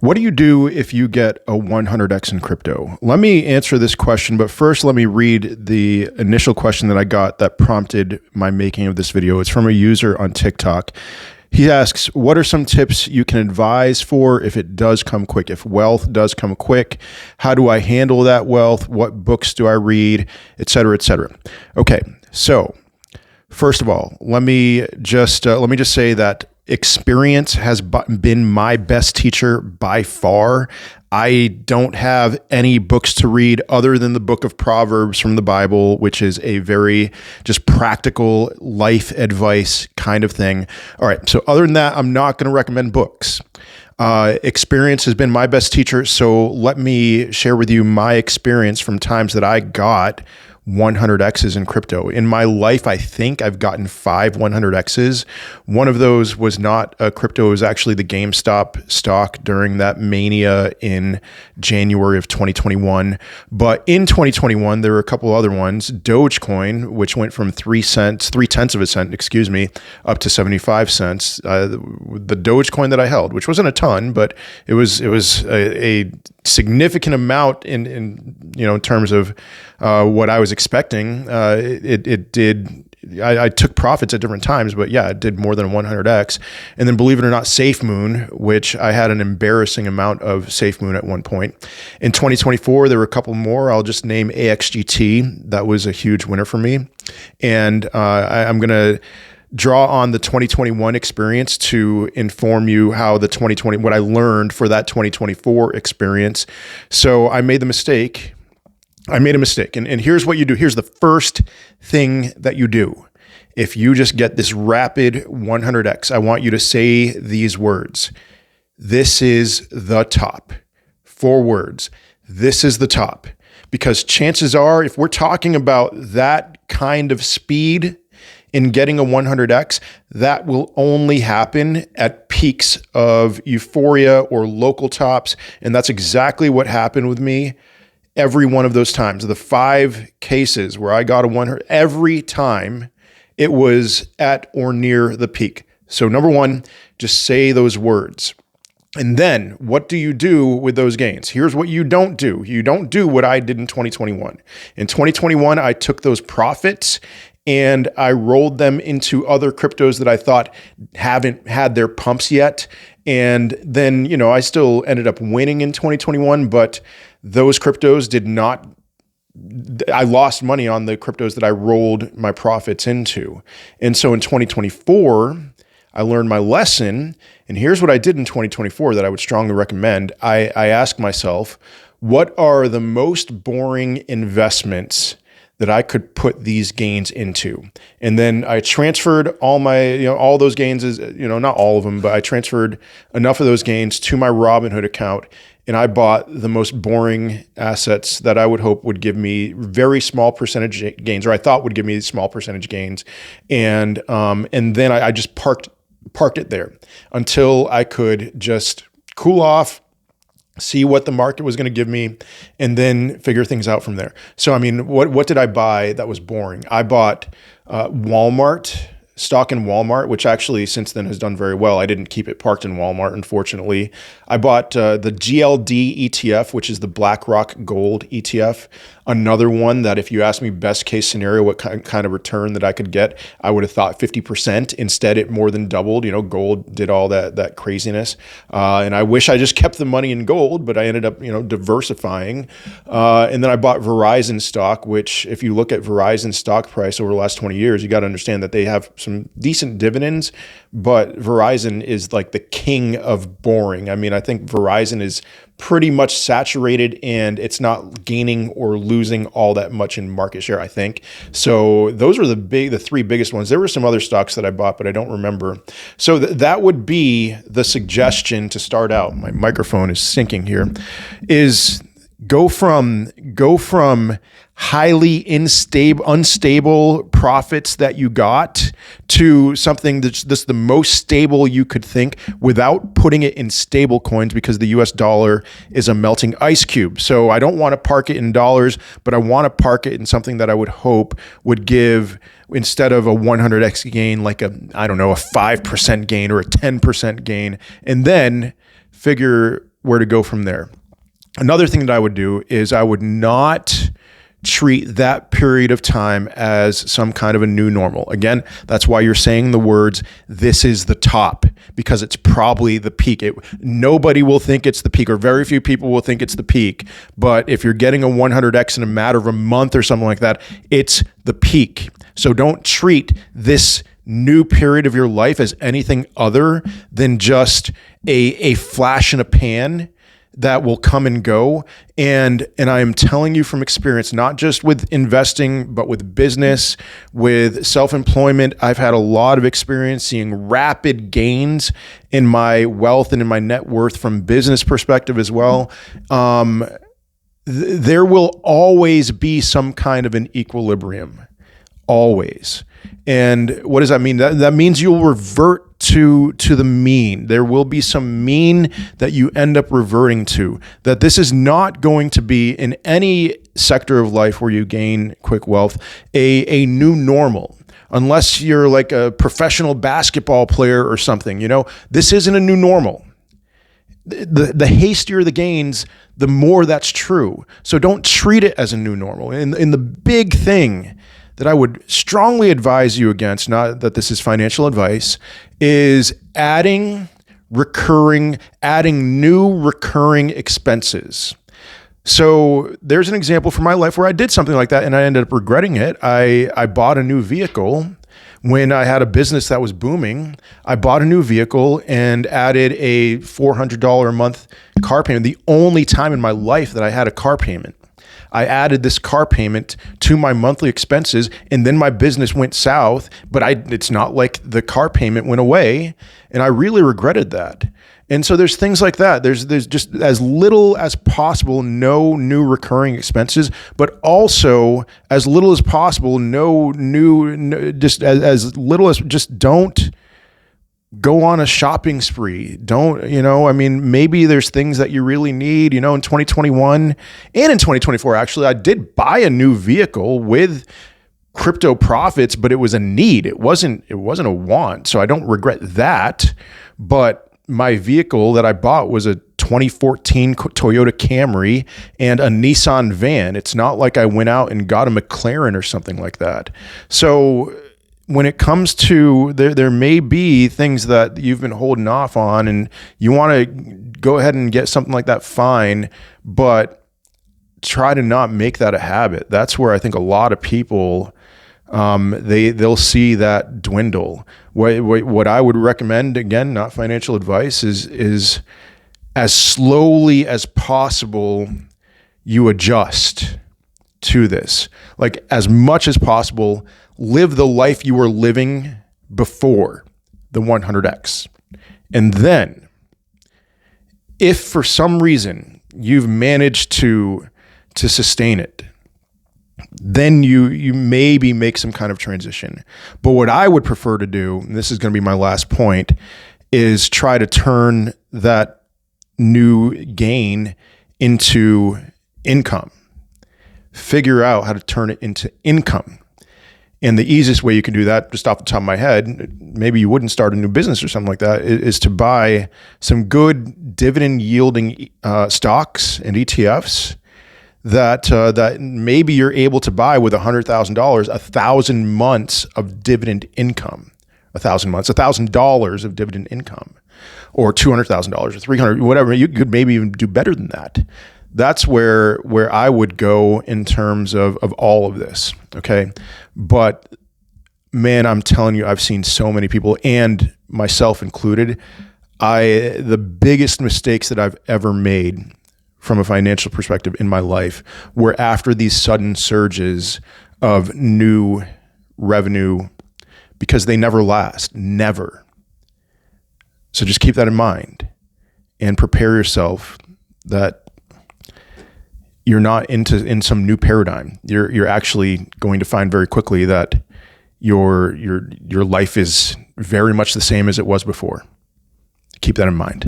What do you do if you get a 100x in crypto? Let me answer this question, but first let me read the initial question that I got that prompted my making of this video. It's from a user on TikTok. He asks, what are some tips you can advise for if it does come quick, if wealth does come quick? How do I handle that wealth? What books do I read, et cetera, et cetera? Okay, so first of all, let me just say that experience has been my best teacher by far. I don't have any books to read other than the book of Proverbs from the Bible, which is a very just practical life advice kind of thing. All right. So other than that, I'm not going to recommend books. Experience has been my best teacher. So let me share with you my experience from times that I got 100x's in crypto. In my life, I think I've gotten 5 100x's. One of those was not a crypto. It was actually the GameStop stock during that mania in January of 2021. But in 2021, there were a couple other ones. Dogecoin, which went from 3/10 of a cent, up to 75 cents. The Dogecoin that I held, which wasn't a ton, but it was a significant amount in terms of what I was expecting. It did. I took profits at different times, but yeah, it did more than 100x. And then, believe it or not, SafeMoon, which I had an embarrassing amount of SafeMoon at one point. In 2024, there were a couple more. I'll just name AXGT. That was a huge winner for me. And I'm going to draw on the 2021 experience to inform you how what I learned for that 2024 experience. So I made a mistake. And here's what you do. Here's the first thing that you do. If you just get this rapid 100x, I want you to say these words. This is the top. 4 words. This is the top. Because chances are, if we're talking about that kind of speed in getting a 100x, that will only happen at peaks of euphoria or local tops. And that's exactly what happened with me every one of those times. The 5 cases where I got a 100, every time it was at or near the peak. So number 1, just say those words. And then what do you do with those gains? Here's what you don't do. You don't do what I did in 2021. In 2021, I took those profits and I rolled them into other cryptos that I thought haven't had their pumps yet. And then, I still ended up winning in 2021, but those cryptos did not. I lost money on the cryptos that I rolled my profits into. And so in 2024, I learned my lesson. And here's what I did in 2024 that I would strongly recommend. I asked myself, what are the most boring investments that I could put these gains into? And then I transferred all my, all those gains, not all of them, but I transferred enough of those gains to my Robinhood account. And I bought the most boring assets that I would hope would give me very small percentage gains, or I thought would give me small percentage gains. And then I just parked it there until I could just cool off, see what the market was going to give me, and then figure things out from there. So, what did I buy that was boring? I bought Walmart, stock in Walmart, which actually since then has done very well. I didn't keep it parked in Walmart, unfortunately. I bought the GLD ETF, which is the BlackRock Gold ETF. Another one that if you ask me best case scenario, what kind of return that I could get, I would have thought 50%. Instead, it more than doubled. Gold did all that craziness. And I wish I just kept the money in gold, but I ended up, diversifying. And then I bought Verizon stock, which if you look at Verizon's stock price over the last 20 years, you got to understand that they have some decent dividends, but Verizon is like the king of boring. I think Verizon is pretty much saturated and it's not gaining or losing all that much in market share, I think. So those are the 3 biggest ones. There were some other stocks that I bought, but I don't remember. So that would be the suggestion to start out. My microphone is syncing here, is go from highly unstable profits that you got to something that's the most stable you could think without putting it in stable coins, because the US dollar is a melting ice cube. So I don't want to park it in dollars, but I want to park it in something that I would hope would give, instead of a 100x gain, like a 5% gain or a 10% gain, and then figure where to go from there. Another thing that I would do is I would not treat that period of time as some kind of a new normal. Again, that's why you're saying the words, this is the top, because it's probably the peak. Nobody will think it's the peak, or very few people will think it's the peak. But if you're getting a 100x in a matter of a month or something like that, it's the peak. So don't treat this new period of your life as anything other than just a flash in a pan that will come and go. And I am telling you from experience, not just with investing, but with business, with self-employment, I've had a lot of experience seeing rapid gains in my wealth and in my net worth from business perspective as well. There will always be some kind of an equilibrium, always. And what does that mean? That means you'll revert to the mean. There will be some mean that you end up reverting to. That this is not going to be, in any sector of life where you gain quick wealth, a new normal. Unless you're like a professional basketball player or something, this isn't a new normal. The hastier the gains, the more that's true. So don't treat it as a new normal. And the big thing that I would strongly advise you against, not that this is financial advice, is adding new recurring expenses. So there's an example from my life where I did something like that and I ended up regretting it. I bought a new vehicle when I had a business that was booming. I bought a new vehicle and added a $400 a month car payment. The only time in my life that I had a car payment. I added this car payment to my monthly expenses, and then my business went south, but it's not like the car payment went away, and I really regretted that. And so there's things like that. There's just as little as possible, no new recurring expenses, but also as little as possible, just as little as, just don't go on a shopping spree. Don't, maybe there's things that you really need, in 2021 and in 2024, actually, I did buy a new vehicle with crypto profits, but it was a need. It wasn't a want. So I don't regret that. But my vehicle that I bought was a 2014 Toyota Camry and a Nissan van. It's not like I went out and got a McLaren or something like that. So when it comes to, there may be things that you've been holding off on and you want to go ahead and get something like that, fine, but try to not make that a habit. That's where I think a lot of people, they'll see that dwindle. What I would recommend, again, not financial advice, is as slowly as possible, you adjust to this. Like as much as possible, live the life you were living before the 100x. And then if for some reason you've managed to sustain it, then you maybe make some kind of transition. But what I would prefer to do, and this is going to be my last point, is try to turn that new gain into income. Figure out how to turn it into income. And the easiest way you can do that, just off the top of my head, maybe you wouldn't start a new business or something like that, is to buy some good dividend yielding stocks and ETFs that maybe you're able to buy with $100,000, 1,000 months of dividend income, 1,000 months, $1,000 of dividend income, or $200,000 or $300,000, whatever. You could maybe even do better than that. That's where I would go in terms of all of this. Okay. But man, I'm telling you, I've seen so many people, and myself included, the biggest mistakes that I've ever made from a financial perspective in my life were after these sudden surges of new revenue, because they never last, never. So just keep that in mind and prepare yourself that you're not in some new paradigm. You're actually going to find very quickly that your life is very much the same as it was before. Keep that in mind.